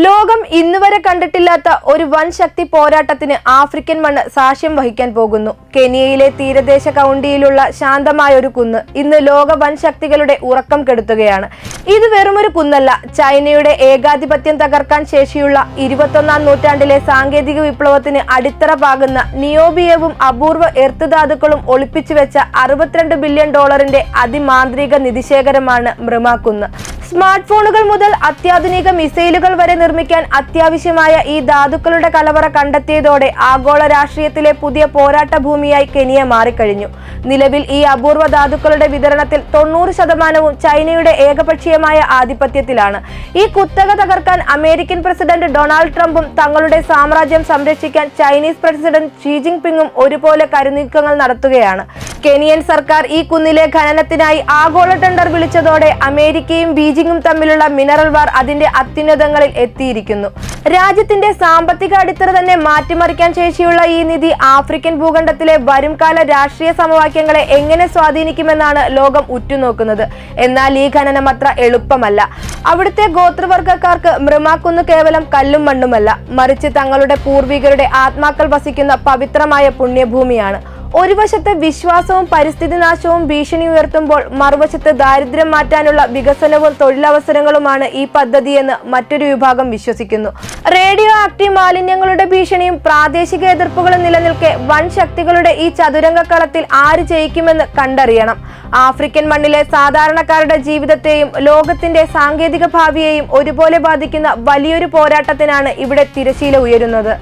ലോകം ഇന്നുവരെ കണ്ടിട്ടില്ലാത്ത ഒരു വൻ ശക്തി പോരാട്ടത്തിന് ആഫ്രിക്കൻ മണ്ണ് സാക്ഷ്യം വഹിക്കാൻ പോകുന്നു. കെനിയയിലെ തീരദേശ കൗണ്ടിയിലുള്ള ശാന്തമായ ഒരു കുന്ന് ഇന്ന് ലോക വൻ ശക്തികളുടെ ഉറക്കം കെടുത്തുകയാണ്. ഇത് വെറുമൊരു കുന്നല്ല, ചൈനയുടെ ഏകാധിപത്യം തകർക്കാൻ ശേഷിയുള്ള 21ാം നൂറ്റാണ്ടിലെ സാങ്കേതിക വിപ്ലവത്തിന് അടിത്തറ പാകുന്ന നിയോബിയവും അപൂർവ എർത്ത് ധാതുക്കളും ഒളിപ്പിച്ചു വെച്ച $62 ബില്യൺ അതിമാന്ത്രിക നിധിശേഖരമാണ് മൃമാക്കുന്ന്. സ്മാർട്ട് ഫോണുകൾ മുതൽ അത്യാധുനിക മിസൈലുകൾ വരെ നിർമ്മിക്കാൻ അത്യാവശ്യമായ ഈ ധാതുക്കളുടെ കലവറ കണ്ടെത്തിയതോടെ ആഗോള രാഷ്ട്രീയത്തിലെ പുതിയ പോരാട്ട ഭൂമിയായി കെനിയ മാറിക്കഴിഞ്ഞു. നിലവിൽ ഈ അപൂർവ ധാതുക്കളുടെ വിതരണത്തിൽ 90% ചൈനയുടെ ഏകപക്ഷീയമായ ആധിപത്യത്തിലാണ്. ഈ കുത്തക തകർക്കാൻ അമേരിക്കൻ പ്രസിഡന്റ് ഡൊണാൾഡ് ട്രംപും തങ്ങളുടെ സാമ്രാജ്യം സംരക്ഷിക്കാൻ ചൈനീസ് പ്രസിഡന്റ് ഷീ ജിൻപിങ്ങും ഒരുപോലെ കരുനീക്കങ്ങൾ നടത്തുകയാണ്. കെനിയൻ സർക്കാർ ഈ കുന്നിലെ ഖനനത്തിനായി ആഗോള ടെൻഡർ വിളിച്ചതോടെ അമേരിക്കയും ബീജിംഗും തമ്മിലുള്ള മിനറൽ വാർ അതിന്റെ അത്യുന്നതങ്ങളിൽ എത്തിയിരിക്കുന്നു. രാജ്യത്തിന്റെ സാമ്പത്തിക അടിത്തറ തന്നെ മാറ്റിമറിക്കാൻ ശേഷിയുള്ള ഈ നിധി ആഫ്രിക്കൻ ഭൂഖണ്ഡത്തിലെ വരുംകാല രാഷ്ട്രീയ സമവാക്യങ്ങളെ എങ്ങനെ സ്വാധീനിക്കുമെന്നാണ് ലോകം ഉറ്റുനോക്കുന്നത്. എന്നാൽ ഈ ഖനനം അത്ര എളുപ്പമല്ല. അവിടുത്തെ ഗോത്രവർഗക്കാർക്ക് മൃമാക്കുന്ന് കേവലം കല്ലും മണ്ണുമല്ല, മറിച്ച് തങ്ങളുടെ പൂർവികരുടെ ആത്മാക്കൾ വസിക്കുന്ന പവിത്രമായ പുണ്യഭൂമിയാണ്. ഒരു വശത്ത് വിശ്വാസവും പരിസ്ഥിതി നാശവും ഭീഷണി ഉയർത്തുമ്പോൾ മറുവശത്ത് ദാരിദ്ര്യം മാറ്റാനുള്ള വികസനവും തൊഴിലവസരങ്ങളുമാണ് ഈ പദ്ധതിയെന്ന് മറ്റൊരു വിഭാഗം വിശ്വസിക്കുന്നു. റേഡിയോ ആക്റ്റീവ് മാലിന്യങ്ങളുടെ ഭീഷണിയും പ്രാദേശിക എതിർപ്പുകളും നിലനിൽക്കെ വൻ ശക്തികളുടെ ഈ ചതുരംഗക്കളത്തിൽ ആര് ജയിക്കുമെന്ന് കണ്ടറിയണം. ആഫ്രിക്കൻ മണ്ണിലെ സാധാരണക്കാരുടെ ജീവിതത്തെയും ലോകത്തിന്റെ സാങ്കേതിക ഭാവിയെയും ഒരുപോലെ ബാധിക്കുന്ന വലിയൊരു പോരാട്ടത്തിനാണ് ഇവിടെ തിരശീല ഉയരുന്നത്.